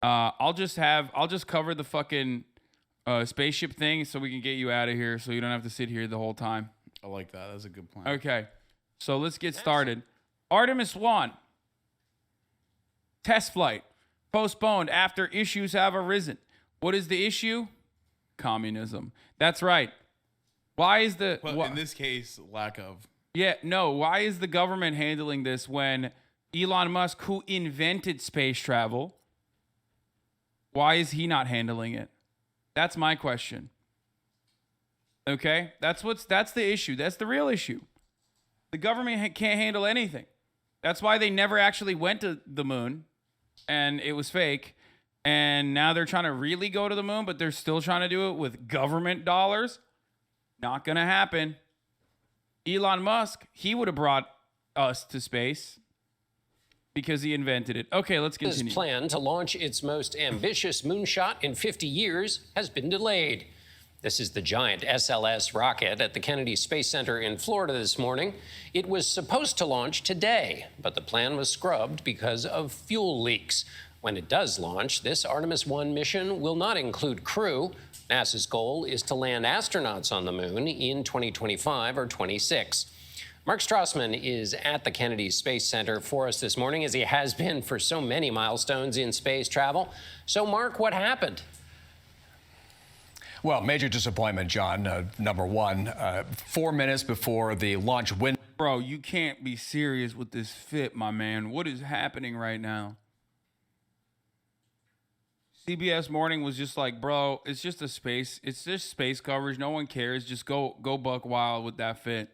I'll just cover the fucking spaceship thing so we can get you out of here so you don't have to sit here the whole time. I like that. That's a good plan. Okay. So let's get started. Artemis 1. Test flight. Postponed after issues have arisen. What is the issue? Communism. That's right. Why is the... Well, in this case, lack of... Yeah, no. Why is the government handling this when Elon Musk, who invented space travel, why is he not handling it? That's my question. Okay? That's the issue. That's the real issue. The government can't handle anything. That's why they never actually went to the moon, and it was fake. And now they're trying to really go to the moon, but they're still trying to do it with government dollars. Not going to happen. Elon Musk, he would have brought us to space because he invented it. Okay, let's continue. His plan to launch its most ambitious moonshot in 50 years has been delayed. This is the giant SLS rocket at the Kennedy Space Center in Florida this morning. It was supposed to launch today, but the plan was scrubbed because of fuel leaks. When it does launch, this Artemis 1 mission will not include crew. NASA's goal is to land astronauts on the moon in 2025 or 26. Mark Strassman is at the Kennedy Space Center for us this morning, as he has been for so many milestones in space travel. So, Mark, what happened? Well, major disappointment, John. Number one, 4 minutes before the launch window. Bro, you can't be serious with this fit, my man. What is happening right now? CBS Morning was just like, bro, it's just space coverage. No one cares. Just go buck wild with that fit.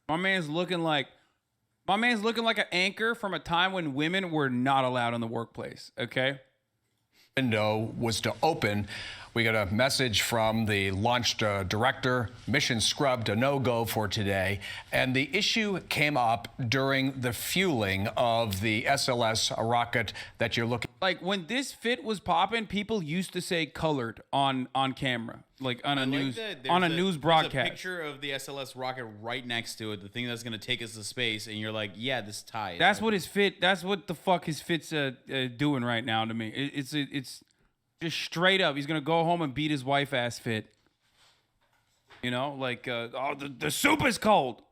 My man's looking like an anchor from a time when women were not allowed in the workplace, okay? Window was to open. We got a message from the launch director, mission scrubbed, a no-go for today. And the issue came up during the fueling of the SLS rocket that you're looking. Like when this fit was popping, people used to say colored on camera, like on a news broadcast. There's a picture of the SLS rocket right next to it, the thing that's gonna take us to space, and you're like, yeah, this ties. That's what his fit. That's what the fuck his fit's doing right now to me. It's just straight up. He's gonna go home and beat his wife ass fit. You know, like the soup is cold.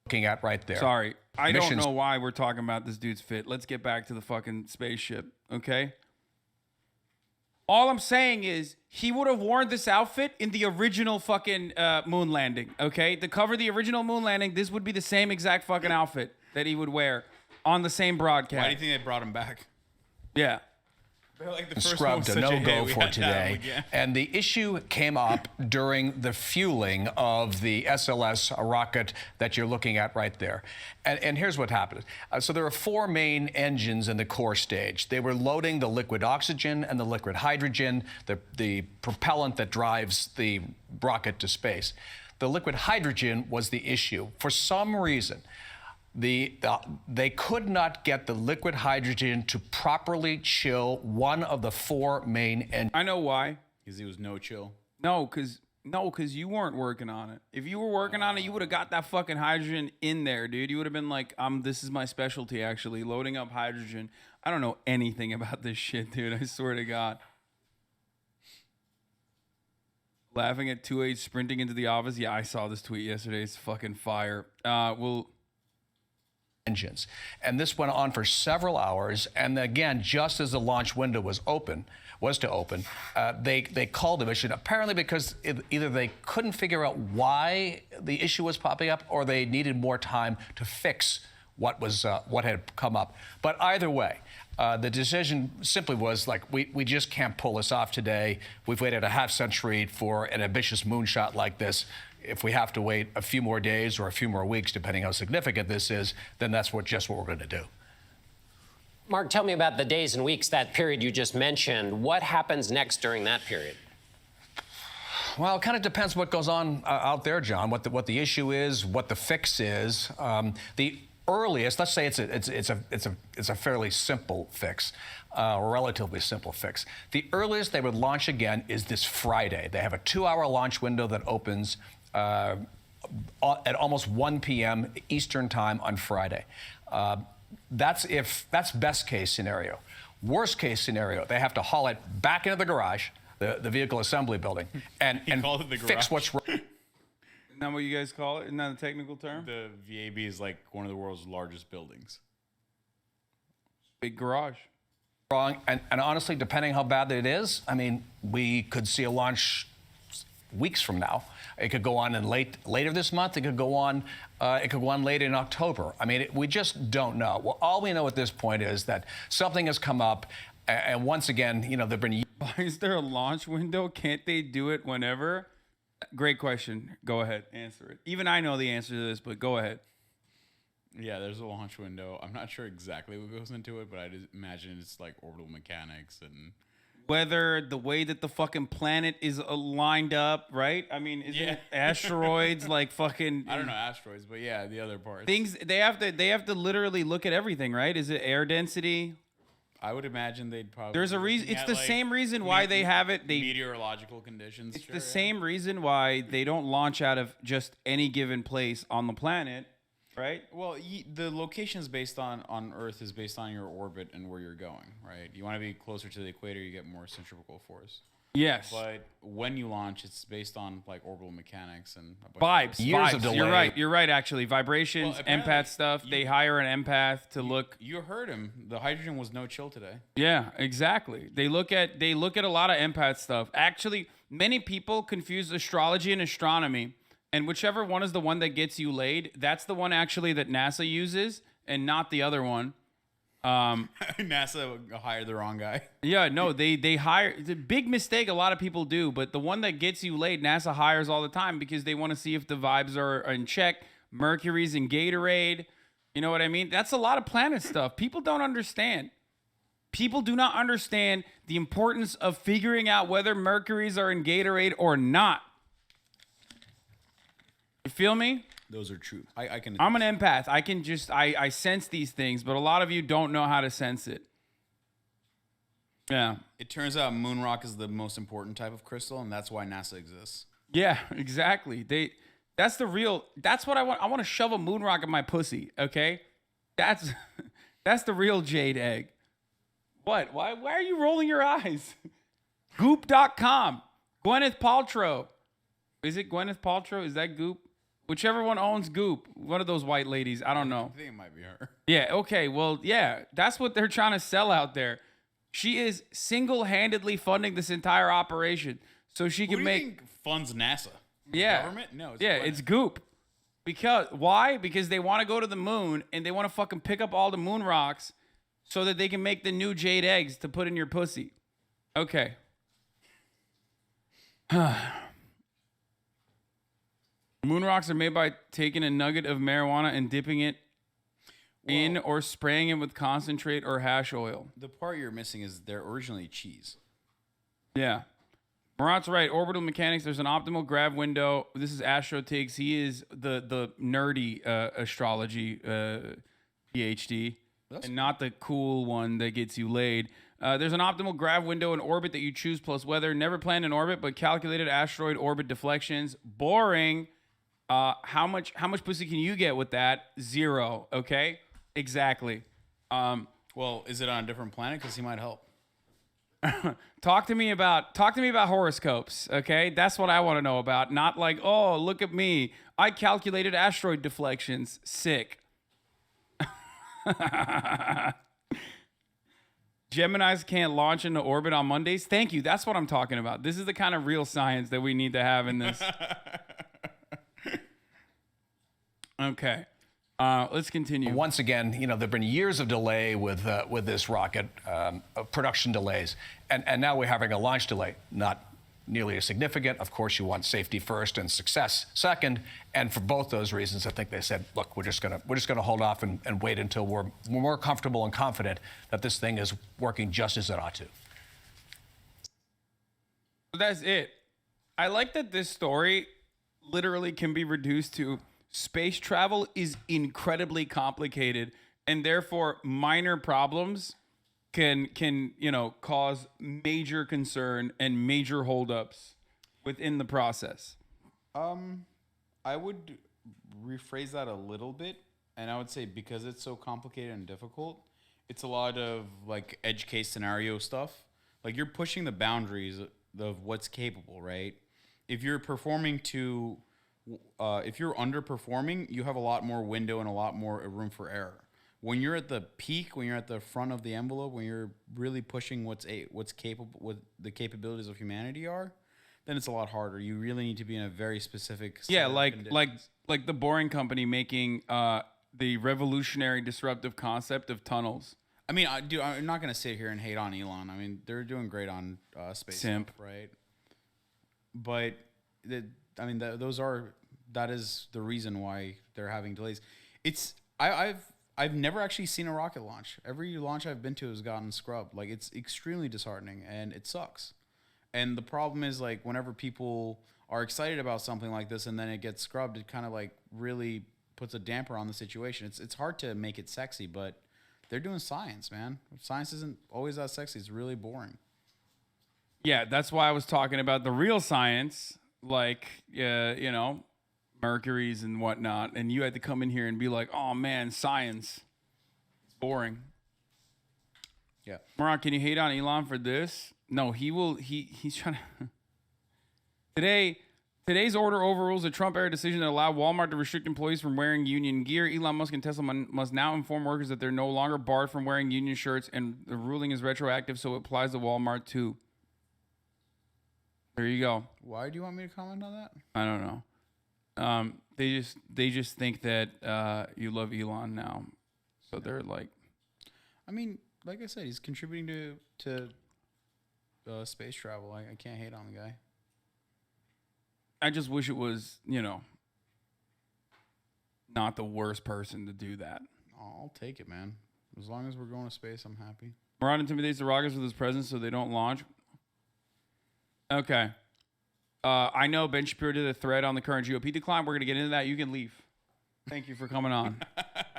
Looking at right there. Sorry, I don't know why we're talking about this dude's fit. Let's get back to the fucking spaceship, okay? All I'm saying is he would have worn this outfit in the original fucking moon landing, okay? To cover the original moon landing, this would be the same exact fucking outfit that he would wear on the same broadcast. Why do you think they brought him back? Yeah. Like the scrubbed, a no-go for today. And the issue came up during the fueling of the SLS rocket that you're looking at right there. And here's what happened. So there are 4 main engines in the core stage. They were loading the liquid oxygen and the liquid hydrogen, the propellant that drives the rocket to space. The liquid hydrogen was the issue. For some reason, they could not get the liquid hydrogen to properly chill one of the 4 main engines. I know why. Because it was no chill. No, because you weren't working on it. If you were working on it, you would have got that fucking hydrogen in there, dude. You would have been like, this is my specialty, actually, loading up hydrogen. I don't know anything about this shit, dude. I swear to God. Laughing at 2H sprinting into the office. Yeah, I saw this tweet yesterday. It's fucking fire. Engines. And this went on for several hours. And again, just as the launch window was to open, they called the mission, apparently because either they couldn't figure out why the issue was popping up or they needed more time to fix what had come up. But either way, the decision simply was like, we just can't pull this off today. We've waited a half century for an ambitious moonshot like this. If we have to wait a few more days or a few more weeks, depending how significant this is, then that's just what we're going to do. Mark, tell me about the days and weeks, that period you just mentioned. What happens next during that period? Well, it kind of depends what goes on out there, John, what the issue is, what the fix is. The earliest, let's say it's a fairly simple fix, a relatively simple fix. The earliest they would launch again is this Friday. They have a 2-hour launch window that opens at almost 1 p.m. Eastern time on Friday. That's best case scenario. Worst case scenario, they have to haul it back into the garage, the vehicle assembly building, and called it the fix garage. what's wrong. Isn't that what you guys call it? Isn't that a technical term? The VAB is like one of the world's largest buildings. Big garage. Wrong. And honestly, depending how bad it is, I mean, we could see a launch weeks from now. It could go on in later this month. It could go on. Late in October. I mean, we just don't know. Well, all we know at this point is that something has come up, and once again, there've been. Why is there a launch window? Can't they do it whenever? Great question. Go ahead, answer it. Even I know the answer to this, but go ahead. Yeah, there's a launch window. I'm not sure exactly what goes into it, but I just imagine it's like orbital mechanics and Whether the way that the fucking planet is lined up, right? I mean, isn't it asteroids like fucking? I don't know asteroids, but yeah, the other parts. Things they have to literally look at everything, right? Is it air density? I would imagine they'd probably. There's a reason. It's the same reason why they have it. Meteorological conditions. It's the same reason why they don't launch out of just any given place on the planet, right? Well, the location is based on Earth is based on your orbit and where you're going, right? You want to be closer to the equator, you get more centrifugal force. Yes. But when you launch, it's based on like orbital mechanics and a bunch Vibes. Years vibes. of delay. You're right. Actually, vibrations, Well, apparently, empath stuff. They hire an empath to look. You heard him. The hydrogen was no chill today. Yeah, exactly. They look at a lot of empath stuff. Actually, many people confuse astrology and astronomy, and whichever one is the one that gets you laid, that's the one actually that NASA uses, and not the other one. NASA hired the wrong guy. Yeah, no, they hire. It's a big mistake a lot of people do, but the one that gets you laid, NASA hires all the time because they want to see if the vibes are in check. Mercury's in Gatorade. You know what I mean? That's a lot of planet stuff. People don't understand. People do not understand the importance of figuring out whether Mercury's are in Gatorade or not. You feel me? Those are true. I can. I'm an empath. I can just I sense these things, but a lot of you don't know how to sense it. Yeah. It turns out moon rock is the most important type of crystal, and that's why NASA exists. Yeah, exactly. That's what I want. I want to shove a moon rock in my pussy, okay? That's the real jade egg. What? Why are you rolling your eyes? Goop.com. Gwyneth Paltrow. Is it Gwyneth Paltrow? Is that Goop? Whichever one owns Goop. One of those white ladies. I don't know. I think it might be her. Yeah, okay. Well, yeah, that's what they're trying to sell out there. She is single-handedly funding this entire operation so she can Who do you make think funds NASA? yeah. Government? No. It's Goop. Why? Because they want to go to the moon and they want to fucking pick up all the moon rocks so that they can make the new jade eggs to put in your pussy. Okay. Moon rocks are made by taking a nugget of marijuana and dipping it in or spraying it with concentrate or hash oil. The part you're missing is they're originally cheese. Yeah. Murat's right. Orbital mechanics, there's an optimal grav window. This is AstroTigs. He is the nerdy astrology PhD and not the cool one that gets you laid. There's an optimal grav window in orbit that you choose plus weather. Never planned in orbit, but calculated asteroid orbit deflections. Boring. How much pussy can you get with that? 0. Okay? Exactly. Well, is it on a different planet? Because he might help. Talk to me about horoscopes, okay? That's what I want to know about. Not like, oh, look at me. I calculated asteroid deflections. Sick. Geminis can't launch into orbit on Mondays. Thank you. That's what I'm talking about. This is the kind of real science that we need to have in this. Okay. Let's continue. Once again, there've been years of delay with this rocket, production delays, and now we're having a launch delay. Not nearly as significant. Of course, you want safety first and success second. And for both those reasons, I think they said, look, we're just gonna hold off and wait until we're more comfortable and confident that this thing is working just as it ought to. That's it. I like that this story literally can be reduced to space travel is incredibly complicated, and therefore minor problems can cause major concern and major holdups within the process. I would rephrase that a little bit, and I would say because it's so complicated and difficult, It's a lot of like edge case scenario stuff. Like you're pushing the boundaries of what's capable, right? If you're performing to, if you're underperforming, you have a lot more window and a lot more room for error. When you're at the peak, when you're at the front of the envelope, when you're really pushing what's capable, what the capabilities of humanity are, then it's a lot harder. You really need to be in a very specific. Set Yeah, of like conditions. the Boring Company making the revolutionary disruptive concept of tunnels. I mean, I'm not gonna sit here and hate on Elon. I mean, they're doing great on space Simp. stuff, right? But that is the reason why they're having delays. I've never actually seen a rocket launch. Every launch I've been to has gotten scrubbed. Like it's extremely disheartening and it sucks. And the problem is like whenever people are excited about something like this and then it gets scrubbed, it kind of like really puts a damper on the situation. It's hard to make it sexy, but they're doing science, man. Science isn't always that sexy. It's really boring. Yeah, that's why I was talking about the real science, like you know, mercuries and whatnot. And you had to come in here and be like, "Oh man, science, it's boring." Yeah. Murat, can you hate on Elon for this? No, he will. He's trying to. Today's order overrules a Trump-era decision that allowed Walmart to restrict employees from wearing union gear. Elon Musk and Tesla must now inform workers that they're no longer barred from wearing union shirts, and the ruling is retroactive, so it applies to Walmart too. There you go. Why do you want me to comment on that? I don't know. They just think that you love Elon now, so they're like, I mean, like I said, he's contributing to space travel. I can't hate on the guy. I just wish it was, you know, not the worst person to do that. I'll take it, man. As long as we're going to space, I'm happy. Murat intimidates the rockets with his presence so they don't launch. Okay. I know Ben Shapiro did a thread on the current GOP decline. We're gonna get into that. You can leave. Thank you for coming on.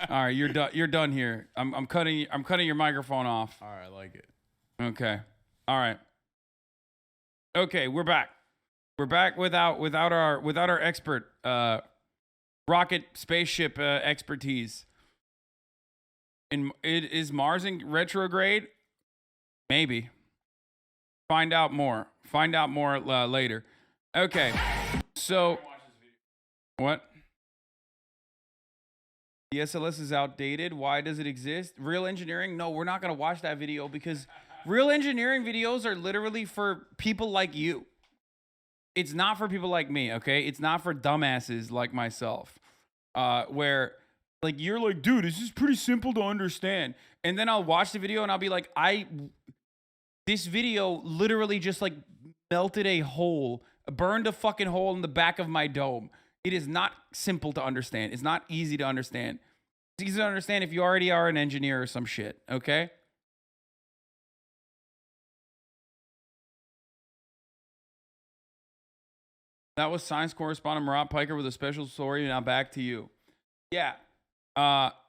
All right, you're done. You're done here. I'm cutting your microphone off. All right, I like it. Okay. All right. Okay, we're back. We're back without our expert rocket spaceship expertise. Is Mars in retrograde? Maybe. Find out more. Find out more later. Okay. So what? The SLS is outdated. Why does it exist? Real engineering? No, we're not going to watch that video because real engineering videos are literally for people like you. It's not for people like me, okay? It's not for dumbasses like myself. Where like you're like, dude, this is pretty simple to understand. And then I'll watch the video and I'll be like, this video literally just like melted a hole, burned a fucking hole in the back of my dome. It is not simple to understand. It's not easy to understand. It's easy to understand if you already are an engineer or some shit, okay? That was science correspondent Murat Piker with a special story. Now back to you. Yeah.